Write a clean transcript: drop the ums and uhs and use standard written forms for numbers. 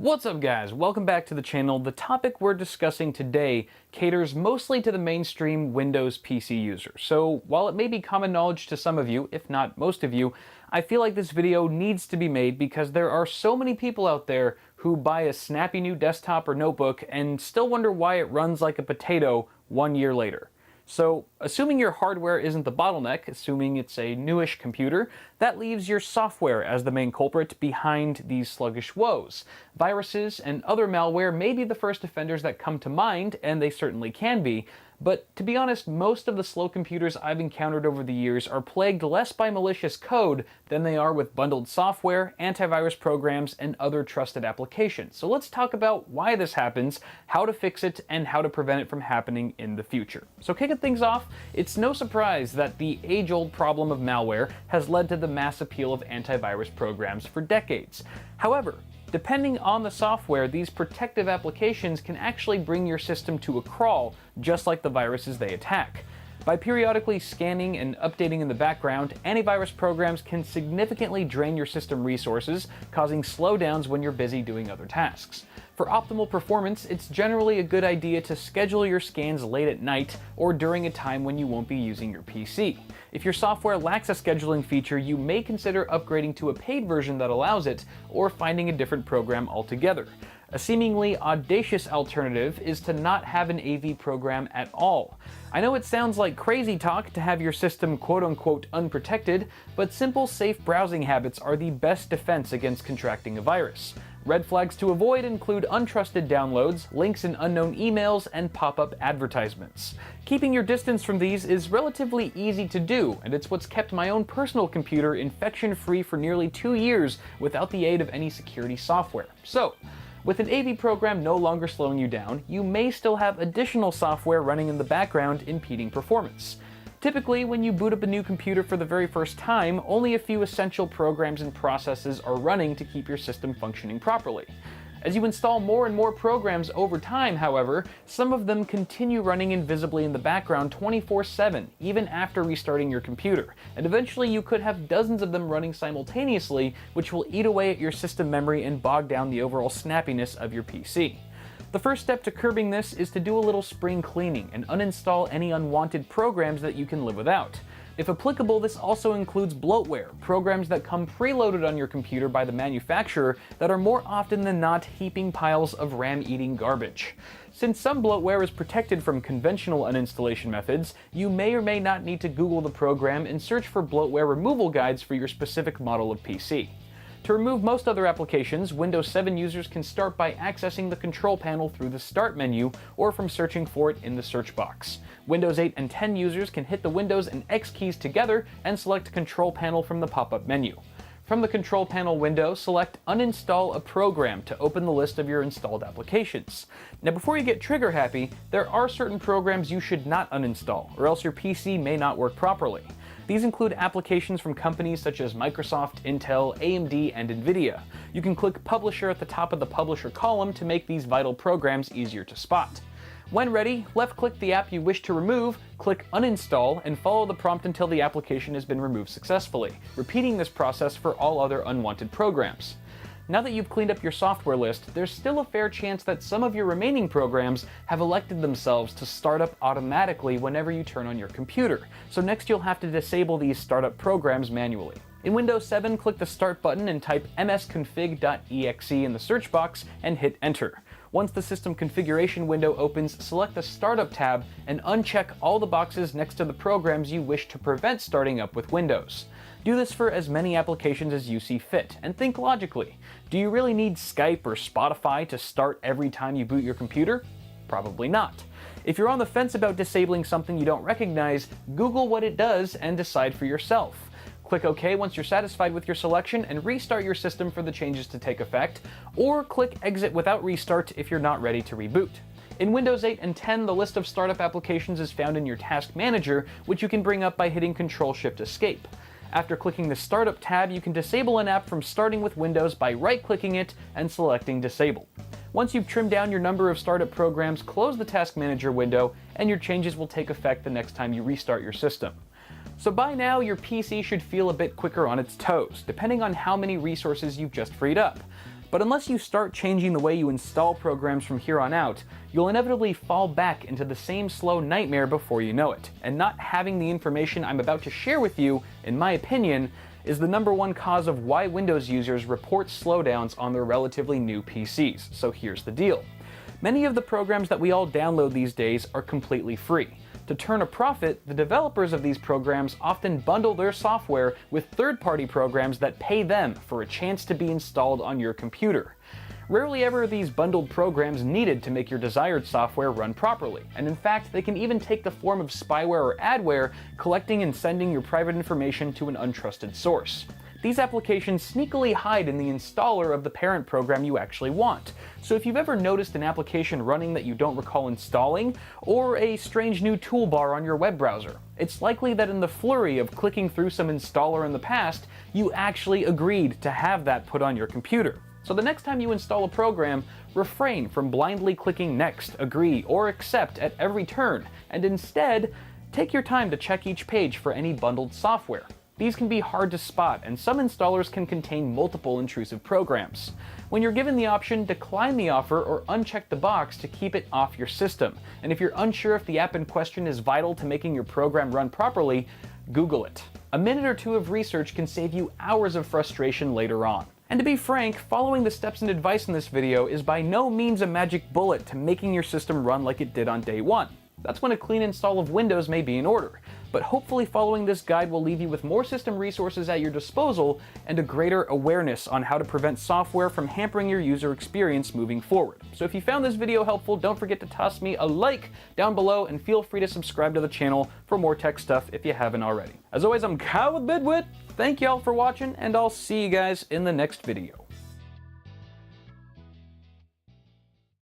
What's up guys, welcome back to the channel. The topic we're discussing today caters mostly to the mainstream Windows PC user. So while it may be common knowledge to some of you, if not most of you, I feel like this video needs to be made because there are so many people out there who buy a snappy new desktop or notebook and still wonder why it runs like a potato 1 year later. So, assuming your hardware isn't the bottleneck, assuming it's a newish computer, that leaves your software as the main culprit behind these sluggish woes. Viruses and other malware may be the first offenders that come to mind, and they certainly can be, but to be honest, most of the slow computers I've encountered over the years are plagued less by malicious code than they are with bundled software, antivirus programs, and other trusted applications. So let's talk about why this happens, how to fix it, and how to prevent it from happening in the future. So kicking things off, it's no surprise that the age-old problem of malware has led to the mass appeal of antivirus programs for decades. However, depending on the software, these protective applications can actually bring your system to a crawl, just like the viruses they attack. By periodically scanning and updating in the background, antivirus programs can significantly drain your system resources, causing slowdowns when you're busy doing other tasks. For optimal performance, it's generally a good idea to schedule your scans late at night or during a time when you won't be using your PC. If your software lacks a scheduling feature, you may consider upgrading to a paid version that allows it, or finding a different program altogether. A seemingly audacious alternative is to not have an AV program at all. I know it sounds like crazy talk to have your system quote-unquote unprotected, but simple, safe browsing habits are the best defense against contracting a virus. Red flags to avoid include untrusted downloads, links in unknown emails, and pop-up advertisements. Keeping your distance from these is relatively easy to do, and it's what's kept my own personal computer infection-free for nearly 2 years without the aid of any security software. So, with an AV program no longer slowing you down, you may still have additional software running in the background impeding performance. Typically, when you boot up a new computer for the very first time, only a few essential programs and processes are running to keep your system functioning properly. As you install more and more programs over time, however, some of them continue running invisibly in the background 24/7, even after restarting your computer, and eventually you could have dozens of them running simultaneously, which will eat away at your system memory and bog down the overall snappiness of your PC. The first step to curbing this is to do a little spring cleaning and uninstall any unwanted programs that you can live without. If applicable, this also includes bloatware, programs that come preloaded on your computer by the manufacturer that are more often than not heaping piles of RAM-eating garbage. Since some bloatware is protected from conventional uninstallation methods, you may or may not need to Google the program and search for bloatware removal guides for your specific model of PC. To remove most other applications, Windows 7 users can start by accessing the control panel through the Start menu or from searching for it in the search box. Windows 8 and 10 users can hit the Windows and X keys together and select Control Panel from the pop-up menu. From the Control Panel window, select Uninstall a Program to open the list of your installed applications. Now before you get trigger happy, there are certain programs you should not uninstall, or else your PC may not work properly. These include applications from companies such as Microsoft, Intel, AMD, and NVIDIA. You can click Publisher at the top of the Publisher column to make these vital programs easier to spot. When ready, left-click the app you wish to remove, click Uninstall, and follow the prompt until the application has been removed successfully, repeating this process for all other unwanted programs. Now that you've cleaned up your software list, there's still a fair chance that some of your remaining programs have elected themselves to start up automatically whenever you turn on your computer, so next you'll have to disable these startup programs manually. In Windows 7, click the Start button and type msconfig.exe in the search box and hit Enter. Once the system configuration window opens, select the Startup tab and uncheck all the boxes next to the programs you wish to prevent starting up with Windows. Do this for as many applications as you see fit, and think logically. Do you really need Skype or Spotify to start every time you boot your computer? Probably not. If you're on the fence about disabling something you don't recognize, Google what it does and decide for yourself. Click OK once you're satisfied with your selection and restart your system for the changes to take effect, or click Exit without restart if you're not ready to reboot. In Windows 8 and 10, the list of startup applications is found in your Task Manager, which you can bring up by hitting Control-Shift-Escape. After clicking the Startup tab, you can disable an app from starting with Windows by right-clicking it and selecting Disable. Once you've trimmed down your number of startup programs, close the Task Manager window, and your changes will take effect the next time you restart your system. So by now, your PC should feel a bit quicker on its toes, depending on how many resources you've just freed up. But unless you start changing the way you install programs from here on out, you'll inevitably fall back into the same slow nightmare before you know it. And not having the information I'm about to share with you, in my opinion, is the #1 cause of why Windows users report slowdowns on their relatively new PCs. So here's the deal. Many of the programs that we all download these days are completely free. To turn a profit, the developers of these programs often bundle their software with third-party programs that pay them for a chance to be installed on your computer. Rarely ever are these bundled programs needed to make your desired software run properly, and in fact, they can even take the form of spyware or adware, collecting and sending your private information to an untrusted source. These applications sneakily hide in the installer of the parent program you actually want. So if you've ever noticed an application running that you don't recall installing, or a strange new toolbar on your web browser, it's likely that in the flurry of clicking through some installer in the past, you actually agreed to have that put on your computer. So the next time you install a program, refrain from blindly clicking next, agree, or accept at every turn, and instead, take your time to check each page for any bundled software. These can be hard to spot, and some installers can contain multiple intrusive programs. When you're given the option, decline the offer or uncheck the box to keep it off your system. And if you're unsure if the app in question is vital to making your program run properly, Google it. A minute or two of research can save you hours of frustration later on. And to be frank, following the steps and advice in this video is by no means a magic bullet to making your system run like it did on day one. That's when a clean install of Windows may be in order. But hopefully following this guide will leave you with more system resources at your disposal and a greater awareness on how to prevent software from hampering your user experience moving forward. So if you found this video helpful, don't forget to toss me a like down below and feel free to subscribe to the channel for more tech stuff if you haven't already. As always, I'm Kyle with Bidwit. Thank y'all for watching, and I'll see you guys in the next video.